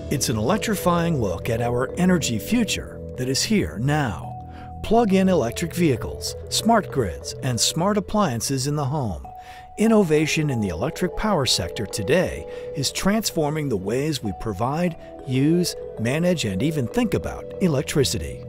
It's an electrifying look at our energy future that is here now. Plug-in electric vehicles, smart grids, and smart appliances in the home. Innovation in the electric power sector today is transforming the ways we provide, use, manage, and even think about electricity.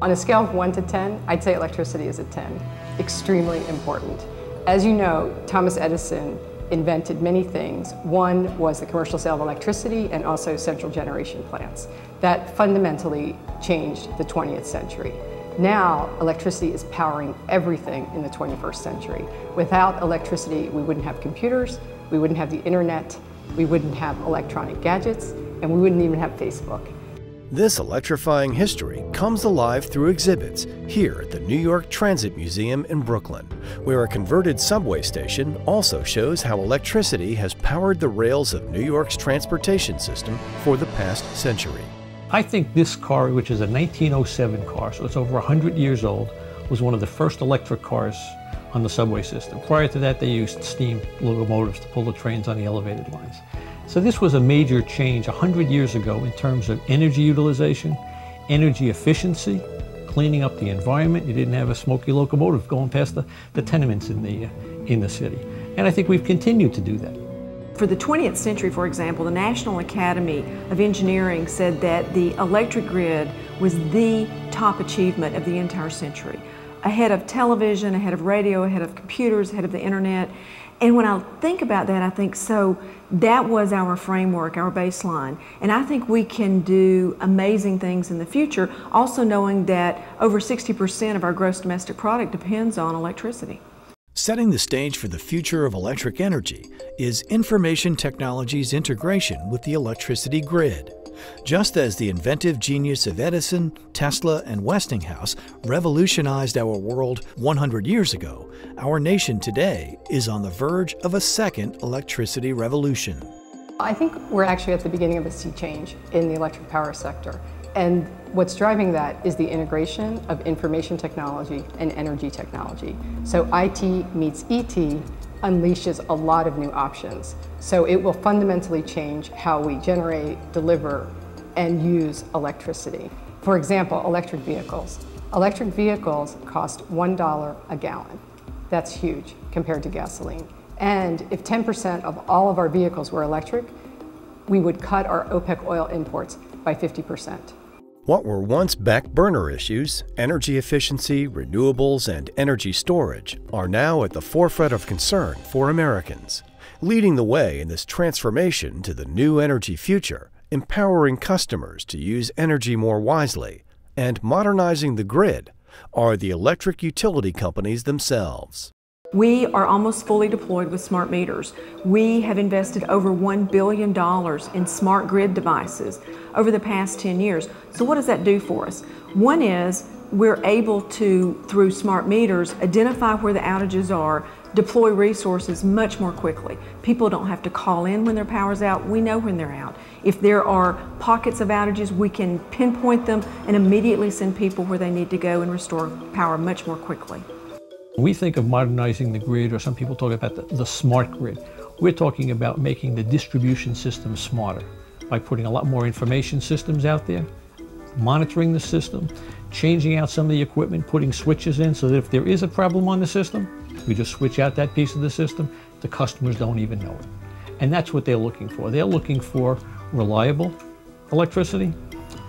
On a scale of 1 to 10, I'd say electricity is a 10. Extremely important. As you know, Thomas Edison invented many things. One was the commercial sale of electricity and also central generation plants. That fundamentally changed the 20th century. Now, electricity is powering everything in the 21st century. Without electricity, we wouldn't have computers, we wouldn't have the internet, we wouldn't have electronic gadgets, and we wouldn't even have Facebook. This electrifying history comes alive through exhibits here at the New York Transit Museum in Brooklyn, where a converted subway station also shows how electricity has powered the rails of New York's transportation system for the past century. I think this car, which is a 1907 car, so it's over 100 years old, was one of the first electric cars on the subway system. Prior to that, they used steam locomotives to pull the trains on the elevated lines. So this was a major change 100 years ago in terms of energy utilization, energy efficiency, cleaning up the environment. You didn't have a smoky locomotive going past the tenements in the city. And I think we've continued to do that. For the 20th century, for example, the National Academy of Engineering said that the electric grid was the top achievement of the entire century. Ahead of television, ahead of radio, ahead of computers, ahead of the internet. And when I think about that, I think, so that was our framework, our baseline. And I think we can do amazing things in the future, also knowing that over 60% of our gross domestic product depends on electricity. Setting the stage for the future of electric energy is information technology's integration with the electricity grid. Just as the inventive genius of Edison, Tesla, and Westinghouse revolutionized our world 100 years ago, our nation today is on the verge of a second electricity revolution. I think we're actually at the beginning of a sea change in the electric power sector. And what's driving that is the integration of information technology and energy technology. So IT meets ET unleashes a lot of new options. So it will fundamentally change how we generate, deliver, and use electricity. For example, electric vehicles. Electric vehicles cost $1 a gallon. That's huge compared to gasoline. And if 10% of all of our vehicles were electric, we would cut our OPEC oil imports by 50%. What were once back burner issues, energy efficiency, renewables, and energy storage, are now at the forefront of concern for Americans. Leading the way in this transformation to the new energy future, empowering customers to use energy more wisely, and modernizing the grid are the electric utility companies themselves. We are almost fully deployed with smart meters. We have invested over $1 billion in smart grid devices over the past 10 years. So what does that do for us? One is we're able to, through smart meters, identify where the outages are, deploy resources much more quickly. People don't have to call in when their power's out. We know when they're out. If there are pockets of outages, we can pinpoint them and immediately send people where they need to go and restore power much more quickly. When we think of modernizing the grid, or some people talk about the smart grid, we're talking about making the distribution system smarter by putting a lot more information systems out there, monitoring the system, changing out some of the equipment, putting switches in so that if there is a problem on the system, we just switch out that piece of the system. The customers don't even know it. And that's what they're looking for. They're looking for reliable electricity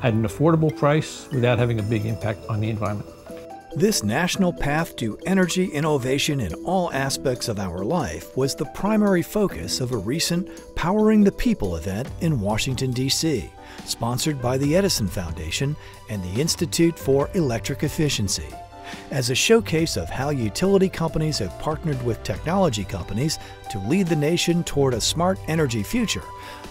at an affordable price without having a big impact on the environment. This national path to energy innovation in all aspects of our life was the primary focus of a recent Powering the People event in Washington, D.C., sponsored by the Edison Foundation and the Institute for Electric Efficiency. As a showcase of how utility companies have partnered with technology companies to lead the nation toward a smart energy future,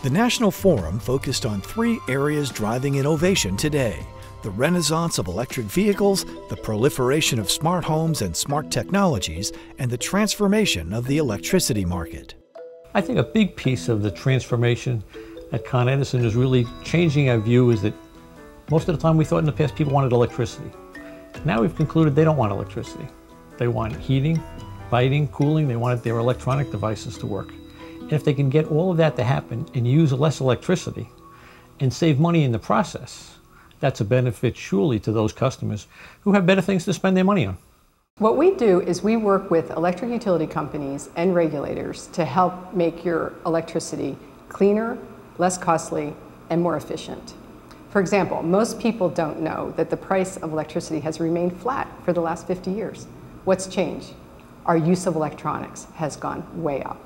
the National Forum focused on 3 areas driving innovation today: the renaissance of electric vehicles, the proliferation of smart homes and smart technologies, and the transformation of the electricity market. I think a big piece of the transformation at Con Edison is really changing our view is that most of the time we thought in the past people wanted electricity. Now we've concluded they don't want electricity. They want heating, lighting, cooling, they want their electronic devices to work. And if they can get all of that to happen and use less electricity, and save money in the process, that's a benefit surely to those customers who have better things to spend their money on. What we do is we work with electric utility companies and regulators to help make your electricity cleaner, less costly, and more efficient. For example, most people don't know that the price of electricity has remained flat for the last 50 years. What's changed? Our use of electronics has gone way up.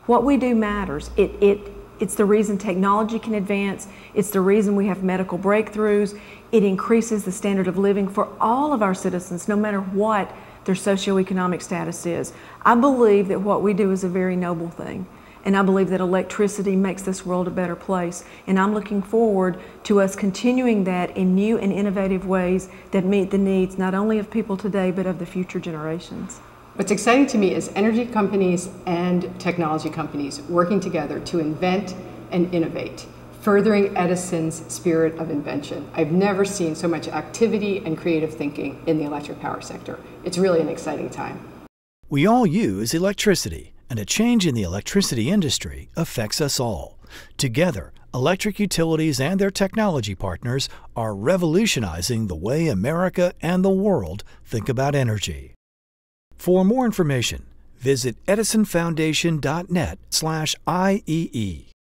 What we do matters. It's the reason technology can advance. It's the reason we have medical breakthroughs. It increases the standard of living for all of our citizens, no matter what their socioeconomic status is. I believe that what we do is a very noble thing. And I believe that electricity makes this world a better place. And I'm looking forward to us continuing that in new and innovative ways that meet the needs not only of people today, but of the future generations. What's exciting to me is energy companies and technology companies working together to invent and innovate, furthering Edison's spirit of invention. I've never seen so much activity and creative thinking in the electric power sector. It's really an exciting time. We all use electricity, and a change in the electricity industry affects us all. Together, electric utilities and their technology partners are revolutionizing the way America and the world think about energy. For more information, visit edisonfoundation.net/IEE.